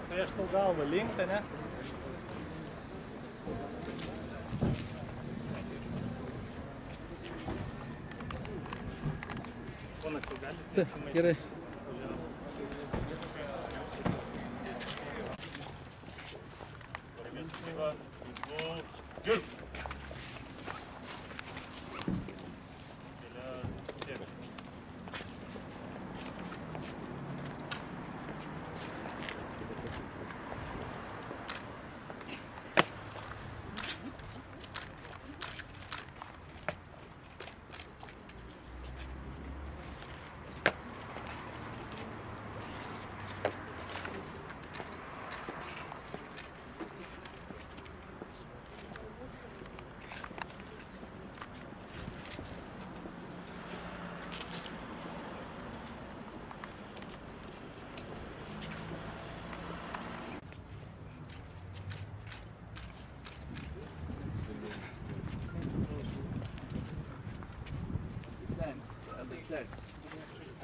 Prieš tau galvą linkti, ne? Ponas jau gali? Gerai.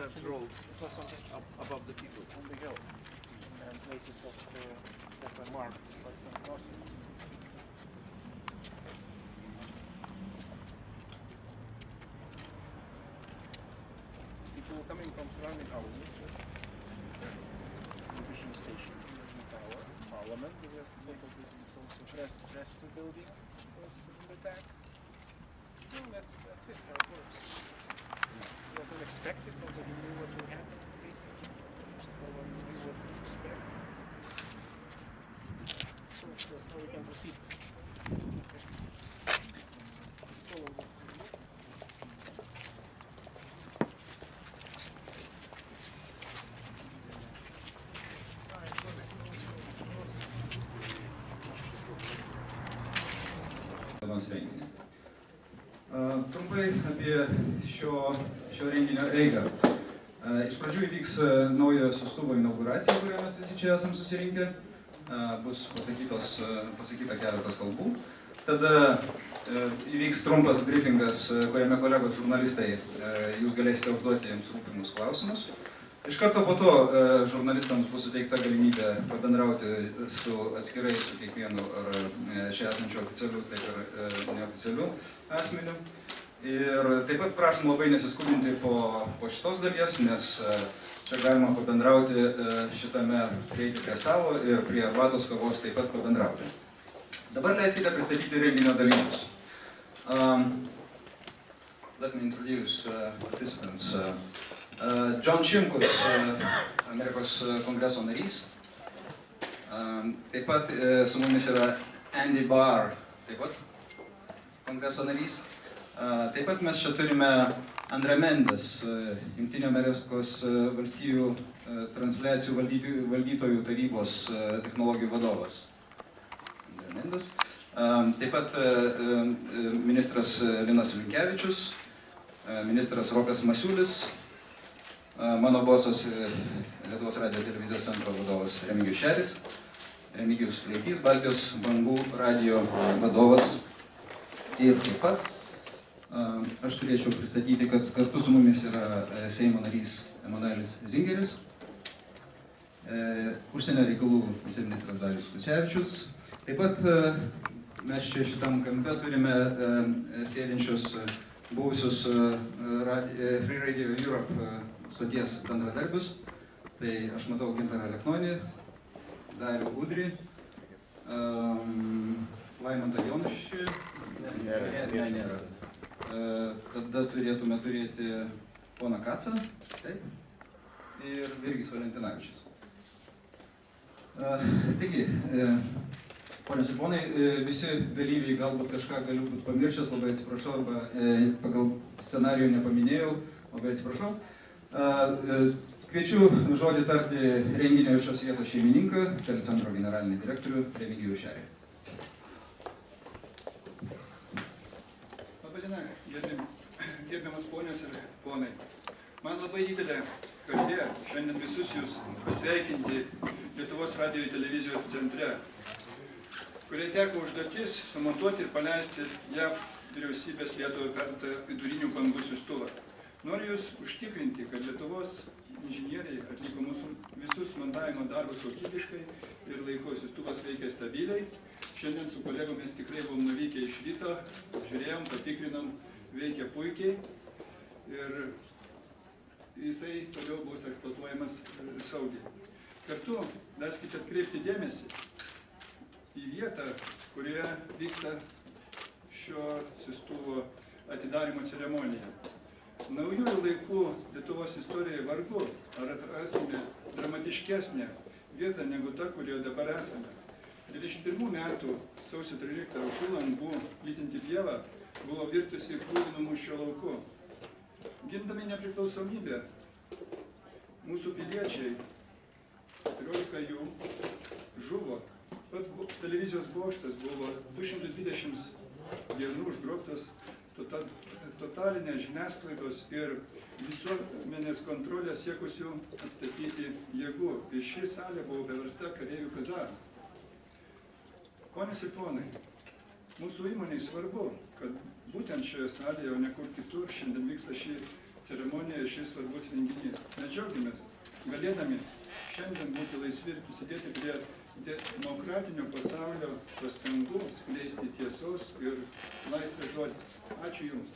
That's rolled up above the people. On the hill. And places of that were marked, like some crosses. People coming from surrounding houses, just television station, tower, parliament. It's also press building was in the back. Well, that's it. How it works. It wasn't expected. Nobody knew what would happen. Basically, no one knew what to expect. So now we can proceed. Follow this. Trumpai apie šio renginio eigą. Iš pradžių įvyks naujo siųstuvo inauguracija, kurioje mes visi čia esam susirinkę. Bus pasakyta keletas kalbų. Tada įvyks trumpas briefingas, kuriame kolegos žurnalistai, jūs galėsite užduoti jiems rūpimus klausimus. Iš karto po to žurnalistams bus suteikta galimybė pabendrauti su atskirai su kiekvienu ar čia esančiu oficialiu, taip ir neoficialiu asmeniu. Ir taip pat prašom labai nesiskubinti po šitos dalies, nes čia galima pabendrauti šitame prieiti prie stalo ir prie arbatos kavos taip pat pabendrauti. Dabar leiskite pristatyti renginio dalyvius. Let me introduce participants. John Šimkus, Amerikos kongreso narys. Taip pat su mumis yra Andy Barr, taip pat kongreso narys. Taip pat mes čia turime Andrė Mendes, Jungtinių Amerikos valstijų transliacijų valdytojų tarybos technologijų vadovas. Andrė Mendes. Taip pat ministras Linas Linkevičius, ministras Rokas Masiulis, mano bosas Lietuvos radijo televizijos centro vadovas Remigijus Šeris, Remigijus Fleikys, Baltijos bangų radijo vadovas. Ir taip pat aš turėčiau pristatyti, kad kartu su mumis yra Seimo narys Emanuelis Zingeris, užsienio reikalų viceministras Darius Kucevičius. Taip pat mes čia šitam kampe turime sėdinčius buvusius Free Radio Europe stoties bendradarbius. Tai aš matau Gintarą Leknonį, Darių Udrį, Laimantą Jonušį. Nėra. Tada turėtume turėti poną Kacą, taip, ir Virgis Valentinavičius. Taigi, ponios ir ponai, visi dalyviai galbūt kažką galiu būt pamiršęs, labai atsiprašau, arba pagal scenarijų nepaminėjau, labai atsiprašau. Kviečiu žodį tarti renginio šios vietos šeimininką, telecentro generalinį direktorių Remigijų Šerį. Labadiena, gerbiamas ponios ir ponai. Man labai didelė garbė šiandien visus jūs pasveikinti Lietuvos radijo ir televizijos centre, kurie teko užduotis sumontuoti ir paleisti JAV vyriausybės Lietuvai perduotą vidurinių bangų siųstuvą. Noriu Jūs užtikrinti, kad Lietuvos inžinieriai atliko mūsų visus montavimo darbus kokybiškai ir laiku. Siųstuvas veikia stabiliai. Šiandien su kolegomis tikrai buvom nuvykę iš ryto, žiūrėjom, patikrinom, veikia puikiai ir jisai toliau bus eksploatuojamas saugiai. Kartu leiskite atkreipti dėmesį į vietą, kurioje vyksta šio siųstuvo atidarymo ceremonija. Naujųjų laikų Lietuvos istorijoje vargu ar atrasime dramatiškesnę vietą negu ta, kurioje dabar esame. 21 metų sausio 13 aušrų langų plytinti pieva buvo virtusi krūvinų mūšio lauku. Gindami nepriklausomybę, mūsų piliečiai, 14 jų, žuvo. Pats televizijos bokštas buvo 220 dienų užgrobtas totalinės žiniasklaidos ir visuomenės kontrolės siekusių atstatyti jėgų. Ir ši salė buvo paversta kareivių kazarma. Ponios ir ponai, mūsų įmonei svarbu, kad būtent šioje salėje, o ne kur kitur, šiandien vyksta ši ceremonija ir šis svarbus renginys. Mes džiaugiamės, galėdami šiandien būti laisvi ir prisidėti prie demokratinio pasaulio pastangų skleisti tiesos ir laisvės žodį. Ačiū Jums.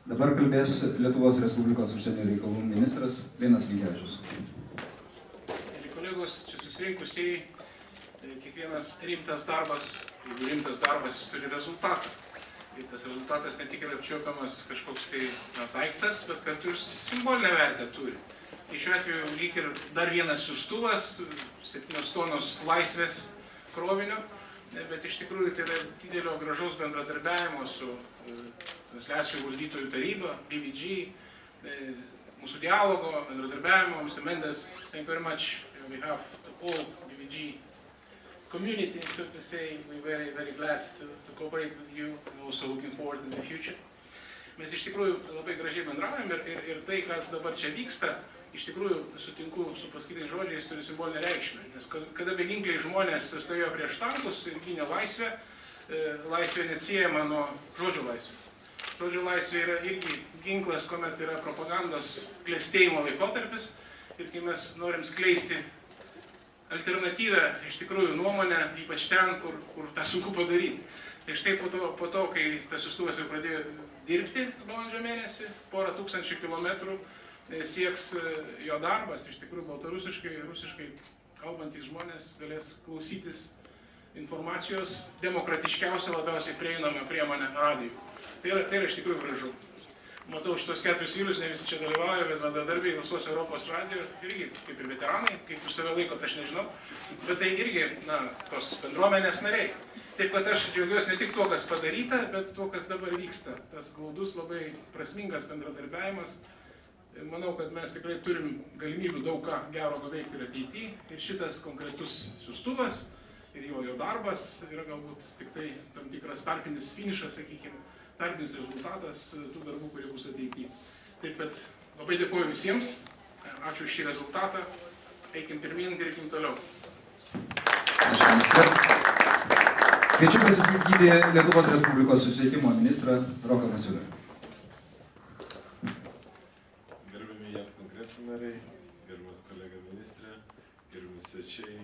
Dabar kalbės Lietuvos Respublikos užsienio reikalų ministras Linas Linkevičius. Kolegos, čia susirinkusiai, kiekvienas rimtas darbas, jeigu rimtas darbas, jis turi rezultatą. Ir tas rezultatas ne tik yra apčiuopiamas kažkoks tai daiktas, bet kartu ir simbolinę vertę turi. Tai šiuo atveju lyg ir dar vienas siųstuvas, 7 tonos laisvės krovinio, bet iš tikrųjų tai yra didelio gražaus bendradarbiavimo su transliacijų valdytojų taryba, BVG, mūsų dialogo, bendradarbiavimo. Mr. Mendes, thank you very much on behalf of all BVG community, so to say. We're very, very glad to cooperate with you and also looking forward in the future. Mes iš tikrųjų labai gražiai bendraujam ir tai, kas dabar čia vyksta, iš tikrųjų sutinku su paskutiniais žodžiais, turi simbolinę reikšmę. Nes kada beginkliai žmonės stovėjo prieš tankus ir gynė laisvę, laisvė neatsiejama nuo žodžio laisvės. Žodžio laisvė yra irgi ginklas, kuomet yra propagandos klestėjimo laikotarpis ir kai mes norim skleisti alternatyvę iš tikrųjų nuomonę, ypač ten, kur tą sunku padaryti. Tai štai po to, kai tas siųstuvas jau pradėjo dirbti balandžio mėnesį, porą tūkstančių kilometrų sieks jo darbas, iš tikrųjų baltarusiškai, rusiškai kalbantys žmonės galės klausytis informacijos demokratiškiausia, labiausiai prieinama priemonė radijų. Tai yra iš tikrųjų gražu. Matau šitos 4 vyrus, ne visi čia dalyvauja, bet bendradarbiai visos Europos radijo, irgi kaip ir veteranai, kaip už save laikot, aš nežinau, bet tai irgi, tos bendruomenės nariai. Taip kad aš džiaugiuosi ne tik tuo, kas padaryta, bet tuo, kas dabar vyksta. Tas glaudus, labai prasmingas bendradarbiavimas. Manau, kad mes tikrai turim galimybių daug ką gero nuveikti ir ateityje. Ir šitas konkretus siųstuvas ir jo darbas yra galbūt tik tai tam tikras tarpinis finišas, sakykime, tarpinis rezultatas tų darbų, kurie bus ateityje. Taip kad labai dėkuoju visiems, ačiū už šį rezultatą, eikim pirmin, dirbkim toliau. Kviečiu pasisakyti Lietuvos Respublikos susisiekimo ministrą Roką Masiulį. Gerbiami JAV kongreso nariai, gerbiamas kolega ministrė, gerbiami svečiai,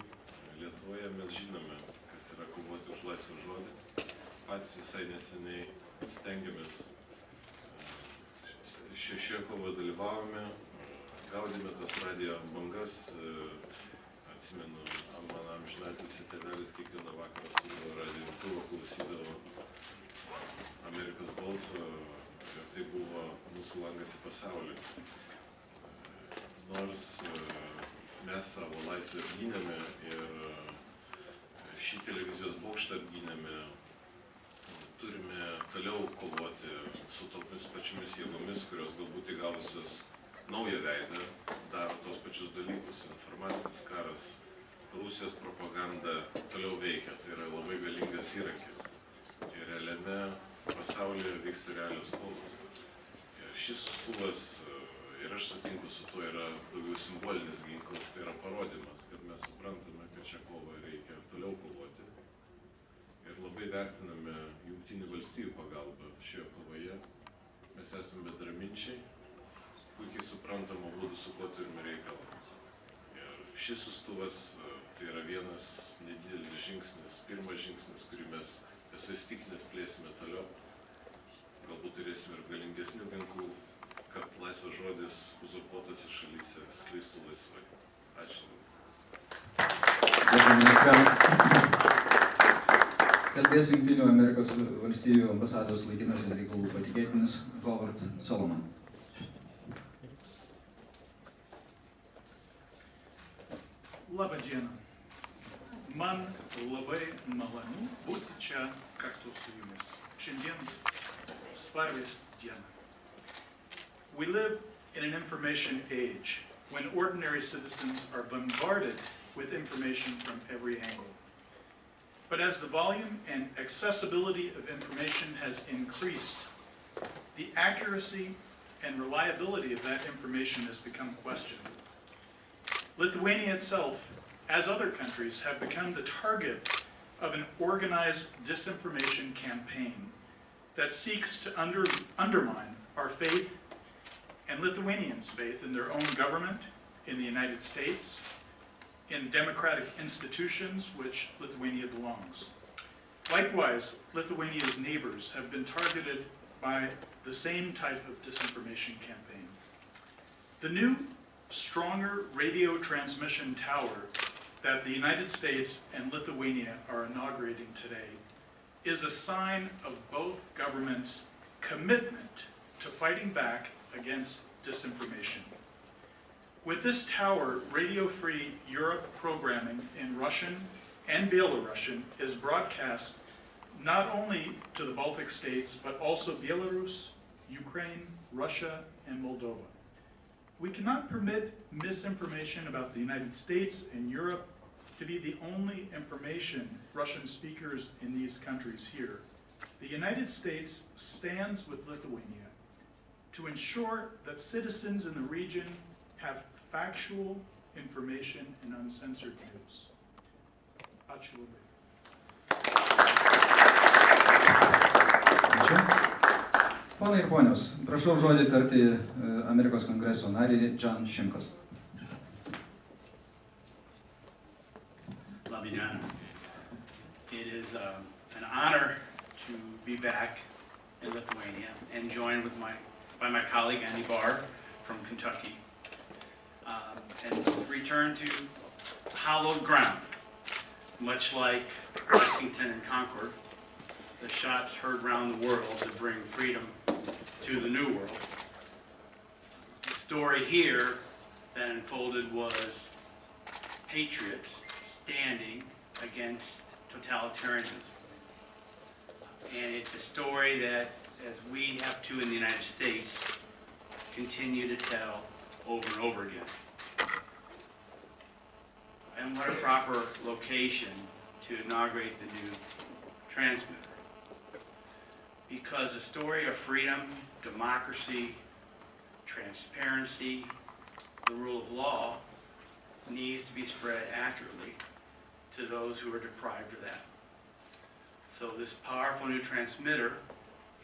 Lietuvoje mes žinome, kas yra kovoti už laisvą žodį. Patys visai neseniai stengiamės šioje kovoje dalyvavome, gaudėme tos radijo bangas, atsimenu, man amžinatilsį tėvelis kiekvieną vakarą su radijo imtuvo klausydavo Amerikos balso ir tai buvo mūsų langas į pasaulį. Nors mes savo laisvę apgynėme ir šį televizijos bokštą apgynėme, turime toliau kovoti su tomis pačiomis jėgomis, kurios galbūt įgavusios naują veidą, daro tos pačius dalykus. Informacinis karas, Rusijos propaganda toliau veikia, tai yra labai galingas įrankis. Ir realiame pasaulyje vyksta realios kovos. Šis siųstuvas Ir aš sutinku su tuo, yra daugiau simbolinis ginklas, tai yra parodimas, kad mes suprantame, kad šią kovą reikia toliau kovoti. Ir labai vertiname Jungtinių valstijų pagalbą šioje kovoje. Mes esame bendraminčiai, puikiai suprantama būdų, su kuo turime reikalą. Ir šis siųstuvas tai yra vienas nedidelis žingsnis, pirmas žingsnis, kurį mes esu įstikinęs plėsime toliau. Galbūt turėsime ir galingesnių ginklų, kad laisvas žodis uzurpuotose šalyse sklistų laisvai. Ačiū. Kalbės Jungtinių Amerikos valstijų ambasados laikinasis reikalų patikėtinis Howard Solomon. Labą dieną. Man labai malonu būti čia kartu su jumis. Šiandien svarbi diena. We live in an information age when ordinary citizens are bombarded with information from every angle. But as the volume and accessibility of information has increased, the accuracy and reliability of that information has become questioned. Lithuania itself, as other countries, have become the target of an organized disinformation campaign that seeks to undermine our faith and Lithuanians' faith in their own government, in the United States, in democratic institutions which Lithuania belongs. Likewise, Lithuania's neighbors have been targeted by the same type of disinformation campaign. The new, stronger radio transmission tower that the United States and Lithuania are inaugurating today is a sign of both governments' commitment to fighting back against disinformation. With this tower, Radio Free Europe programming in Russian and Belarusian is broadcast not only to the Baltic states, but also Belarus, Ukraine, Russia, and Moldova. We cannot permit misinformation about the United States and Europe to be the only information Russian speakers in these countries hear. The United States stands with Lithuania to ensure that citizens in the region have factual information and uncensored news. Ačiū labai. Ponai ir ponios, prašau žodį tarti Amerikos kongreso narį John Shimkus. Labadiena. It is an honor to be back in Lithuania and joined with by my colleague Andy Barr from Kentucky and return to hallowed ground. Much like Lexington and Concord, the shots heard around the world to bring freedom to the New World. The story here that unfolded was patriots standing against totalitarianism. And it's a story that, as we have to in the United States, continue to tell over and over again. And what a proper location to inaugurate the new transmitter. Because the story of freedom, democracy, transparency, the rule of law needs to be spread accurately to those who are deprived of that. So this powerful new transmitter,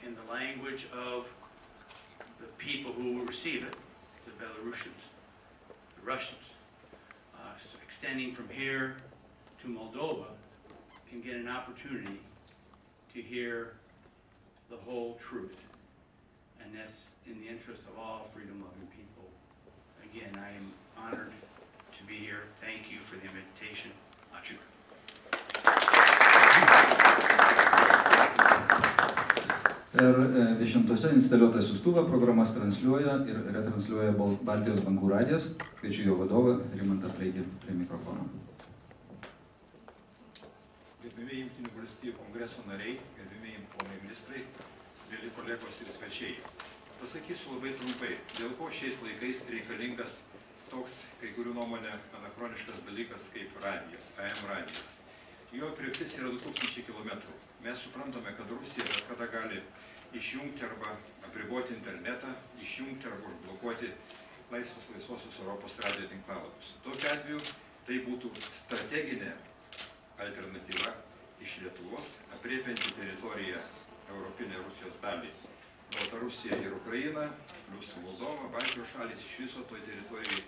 in the language of the people who will receive it, the Belarusians, the Russians, extending from here to Moldova, can get an opportunity to hear the whole truth. And that's in the interest of all freedom-loving people. Again, I am honored to be here. Thank you for the invitation. Ačiū. Per dešimtose instaliuotą siųstuvą programas transliuoja ir retransliuoja Baltijos bankų radijas. Kviečiu jo vadovą Rimantą Traigį prie mikrofono. Gerbimieji Jungtinių valstijų kongreso nariai, gerbimieji ponai ministrai, mėly kolegos ir svečiai. Pasakysiu labai trumpai, dėl ko šiais laikais reikalingas toks, kai kurių nuomonė, anachroniškas dalykas kaip radijas, AM radijas. Jo aprėptis yra 2000 km. Mes suprantame, kad Rusija bet kada gali išjungti arba apriboti internetą, išjungti arba užblokuoti laisvosios Europos radijo tinklalapius. Tokiu atveju tai būtų strateginė alternatyva iš Lietuvos, apriepianti teritoriją europinę Rusijos dalį. Baltarusija ir Ukraina, plus Moldova, Baltijos šalis, iš viso toj teritorijai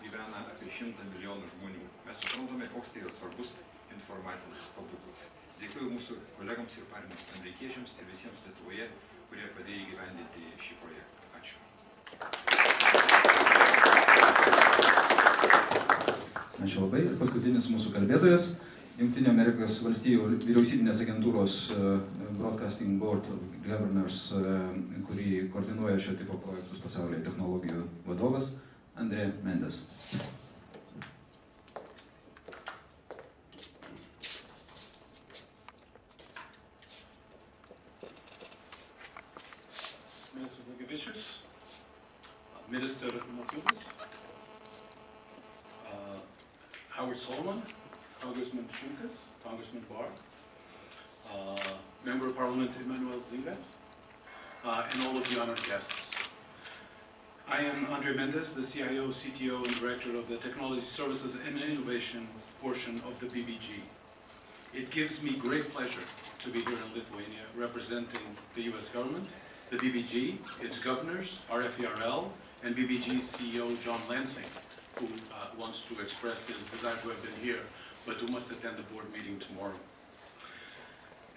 gyvena apie 100 milijonų žmonių. Mes suprantame, koks tai yra svarbus informacinis pabūklas. Dėkuoju mūsų kolegams ir pareigūnams amerikiečiams ir visiems Lietuvoje, kurie padėjo įgyvendinti šį projektą. Ačiū. Ačiū labai. Ir paskutinis mūsų kalbėtojas, Jungtinių Amerikos valstijų vyriausybinės agentūros Broadcasting Board of Governors, kurį koordinuoja šio tipo projektus pasaulyje technologijų vadovas, Andrė Mendes. Minister Matthews, Howard Solomon, Congressman Shunkas, Congressman Barr, Member of Parliament Emmanuel Lingat, and all of the honored guests. I am Andre Mendes, the CIO, CTO, and Director of the Technology Services and Innovation portion of the BBG. It gives me great pleasure to be here in Lithuania representing the US government, the BBG, its governors, RFERL, and BBG CEO John Lansing, who wants to express his desire to have been here, but who must attend the board meeting tomorrow.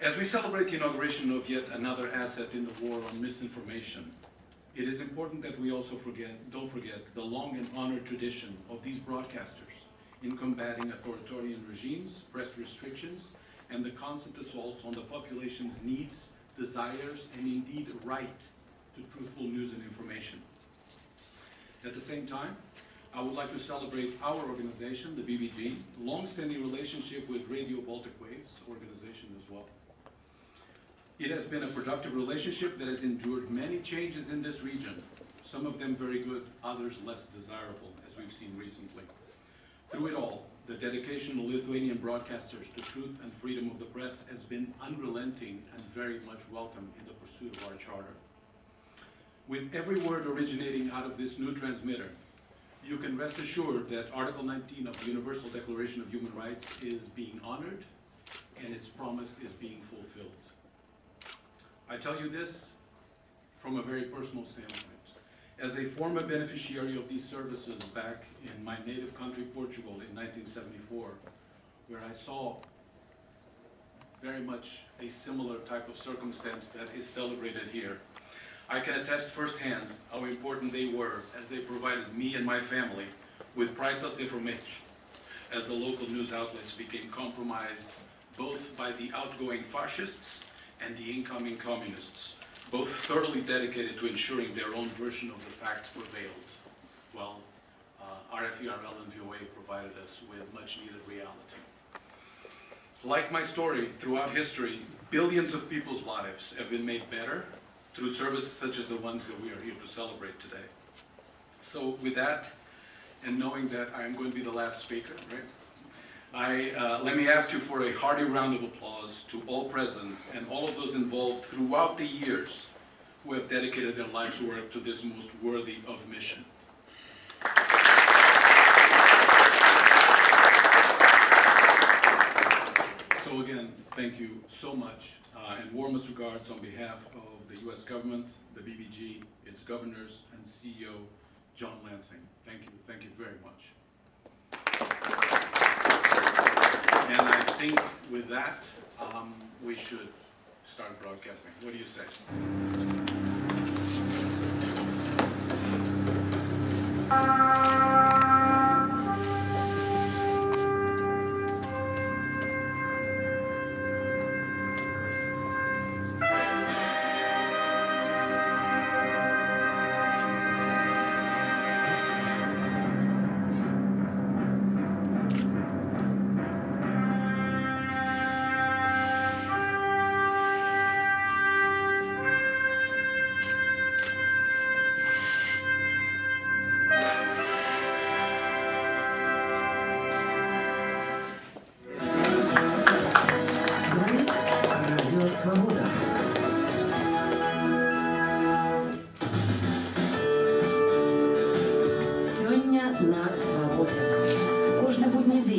As we celebrate the inauguration of yet another asset in the war on misinformation, it is important that we also don't forget the long and honored tradition of these broadcasters in combating authoritarian regimes, press restrictions, and the constant assaults on the population's needs, desires, and indeed right to truthful news and information. At the same time, I would like to celebrate our organization, the BBG, long-standing relationship with Radio Baltic Waves organization as well. It has been a productive relationship that has endured many changes in this region, some of them very good, others less desirable, as we've seen recently. Through it all, the dedication of Lithuanian broadcasters to truth and freedom of the press has been unrelenting and very much welcome in the pursuit of our charter. With every word originating out of this new transmitter, you can rest assured that Article 19 of the Universal Declaration of Human Rights is being honored and its promise is being fulfilled. I tell you this from a very personal standpoint. As a former beneficiary of these services back in my native country, Portugal, in 1974, where I saw very much a similar type of circumstance that is celebrated here, I can attest firsthand how important they were as they provided me and my family with priceless information as the local news outlets became compromised both by the outgoing fascists and the incoming communists, both thoroughly dedicated to ensuring their own version of the facts prevailed, while RFERL and VOA provided us with much needed reality. Like my story, throughout history, billions of people's lives have been made better through services such as the ones that we are here to celebrate today. So with that, and knowing that I am going to be the last speaker, right? Let me ask you for a hearty round of applause to all present and all of those involved throughout the years who have dedicated their life's work to this most worthy of mission. So again, thank you so much, and warmest regards on behalf of the U.S. government, the BBG, its governors, and CEO, John Lansing. Thank you very much. And I think with that, we should start broadcasting. What do you say?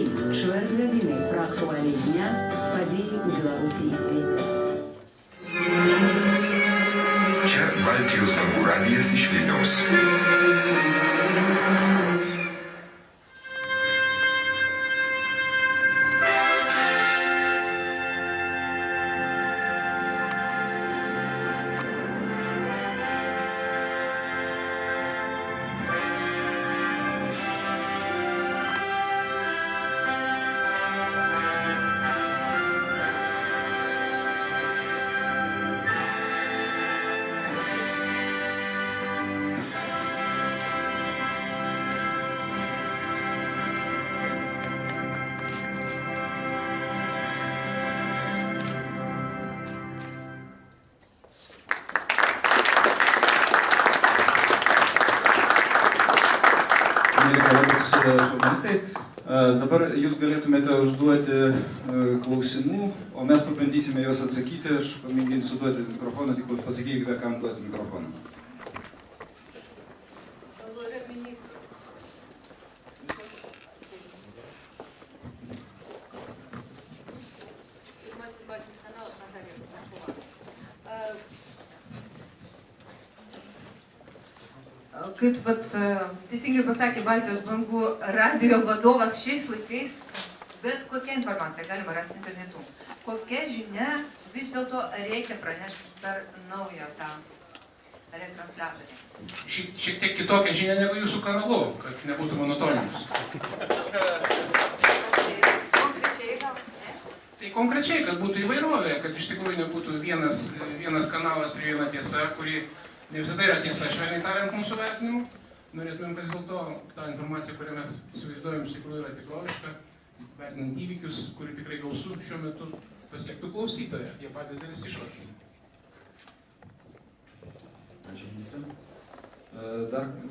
Дзень чвэрцьгадзіны пра актуальныя дня, падзеі ў Беларусі і свеце. Čia Baltijos bangų radijas iš Vilniaus. Žurnalistai, dabar jūs galėtumėte užduoti klausimų, o mes pabandysime juos atsakyti. Aš pamėginsiu duoti mikrofoną, tik pasakykite, kam duoti mikrofoną. Kaip teisingai pasakė Baltijos bangų radijo vadovas, šiais laikais bet kokią informaciją galima rasti internetu. Kokia žinia vis dėlto reikia pranešti per naują tą retransliatorių? Šiek tiek kitokią žinią negu jūsų kanalu, kad nebūtų monotonijos. Konkrečiai gal, ne? Tai konkrečiai, kad būtų įvairovė, kad iš tikrųjų nebūtų vienas kanalas ir viena tiesa, kuri ne visada yra tiesa, švelniai tariant, mūsų vertinimu. Norėtumėm, kad vis dėlto tą informaciją, kurią mes įsivaizduojam, iš tikrųjų yra tikroviška, vertinant įvykius, kuri tikrai gausu šiuo metu, pasiektų klausytoją. Jie patys darys išvadas.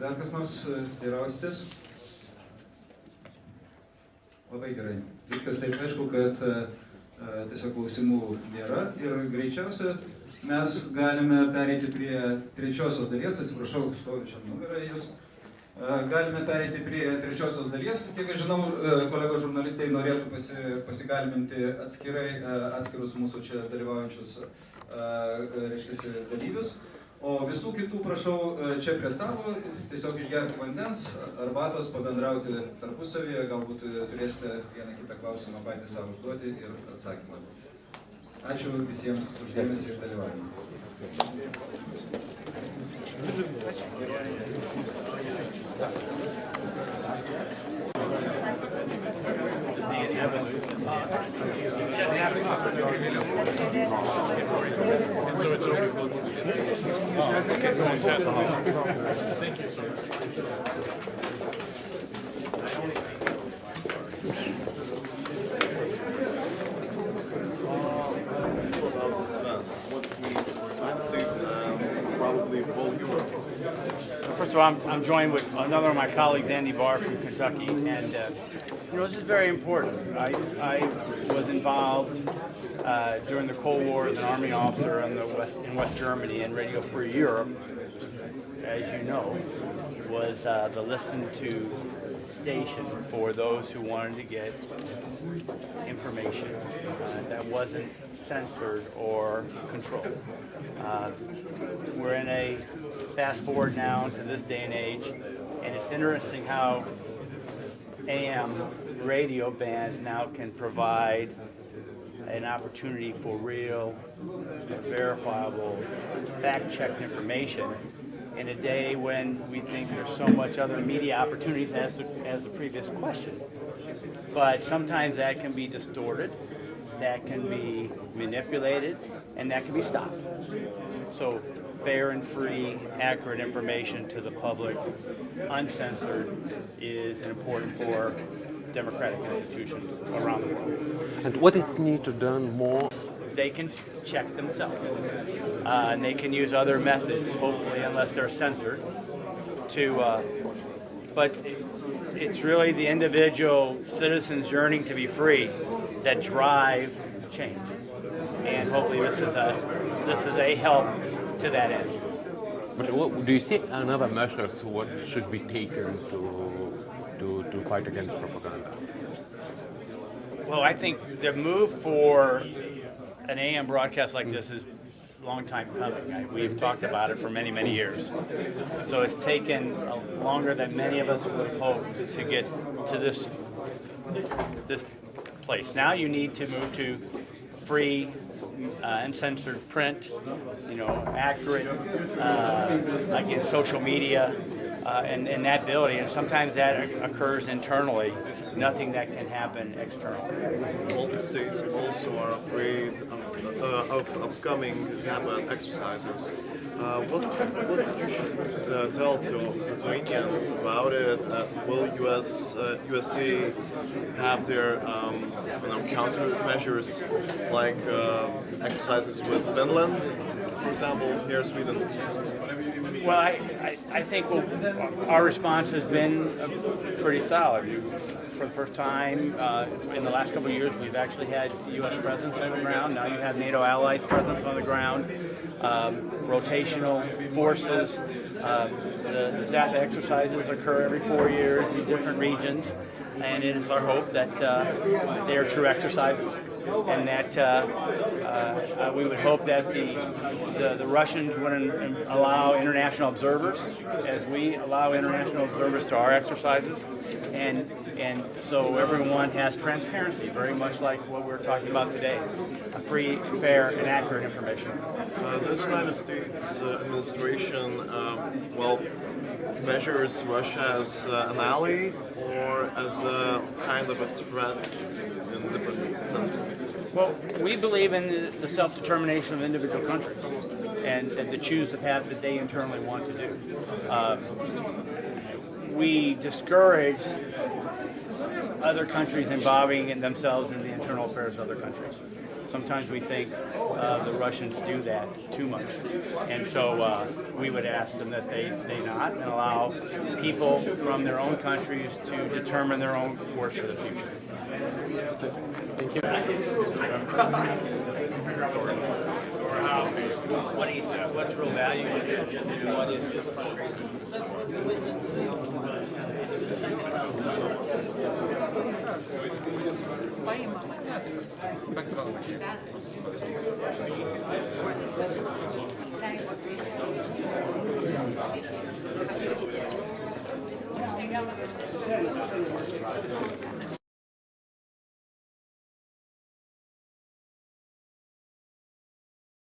Dar kas nors teirausitės? Labai gerai. Viskas taip aišku, kad tiesiog klausimų nėra ir greičiausia mes galime pereiti prie trečiosios dalies. Atsiprašau, stoviu čia nugarą jūs. Galime pereiti prie trečiosios dalies. Kiek aš žinau, kolegos žurnalistai norėtų pasigalbinti atskirus mūsų čia dalyvaujančius dalyvius. O visų kitų prašau čia prie stalo tiesiog išgerti vandens, arbatos, pabendrauti tarpusavyje, galbūt turėsite vieną kitą klausimą patys savo užduoti ir atsakymą. Ačiū visiems už dėmesį ir dalyvavimą. And so it's over. Okay, fantastic. Thank you so much. What it means for the United States, probably whole Europe. First of all, I'm joined with another of my colleagues, Andy Barr from Kentucky, and this is very important. I was involved during the Cold War as an Army officer in West Germany, and Radio Free Europe, as you know, was the listen-to station for those who wanted to get information that wasn't censored or controlled. We're in a fast forward now to this day and age, and it's interesting how AM radio bands now can provide an opportunity for real, verifiable, fact-checked information in a day when we think there's so much other media opportunities as the previous question. But sometimes that can be distorted, that can be manipulated, and that can be stopped. So fair and free, accurate information to the public, uncensored, is important for democratic institutions around the world. And what is needed to done more? They can check themselves, and they can use other methods, hopefully, unless they're censored, but it's really the individual citizens yearning to be free that drive change, and hopefully this is a help to that end. But what, do you see another measures what should be taken to fight against propaganda? Well, I think the move for an AM broadcast like this is a long time coming. We've talked about it for many, many years. So it's taken longer than many of us would have hoped to get to this place. Now you need to move to free, uncensored print, accurate, against social media, and that ability. And sometimes that occurs internally, nothing that can happen externally. All the states also are afraid of upcoming Zapad exercises. What you should tell to Lithuanians about it? Will USA have their countermeasures like exercises with Finland, for example, here in Sweden? Well, I think our response has been pretty solid. For the first time in the last couple of years, we've actually had U.S. presence on the ground. Now you have NATO allies' presence on the ground, rotational forces. The ZAPA exercises occur every 4 years in different regions, and it is our hope that they are true exercises, and that we would hope that the Russians wouldn't allow international observers, as we allow international observers to our exercises, and so everyone has transparency, very much like what we're talking about today, free, fair, and accurate information. This United States administration, measures Russia as an ally or as a kind of a threat in different sense? Well, we believe in the self-determination of individual countries and to choose the path that they internally want to do. We discourage other countries involving themselves in the internal affairs of other countries. Sometimes we think the Russians do that too much, and so we would ask them that they not, and allow people from their own countries to determine their own course for the future. Thank you. What's real value? What is Thank you.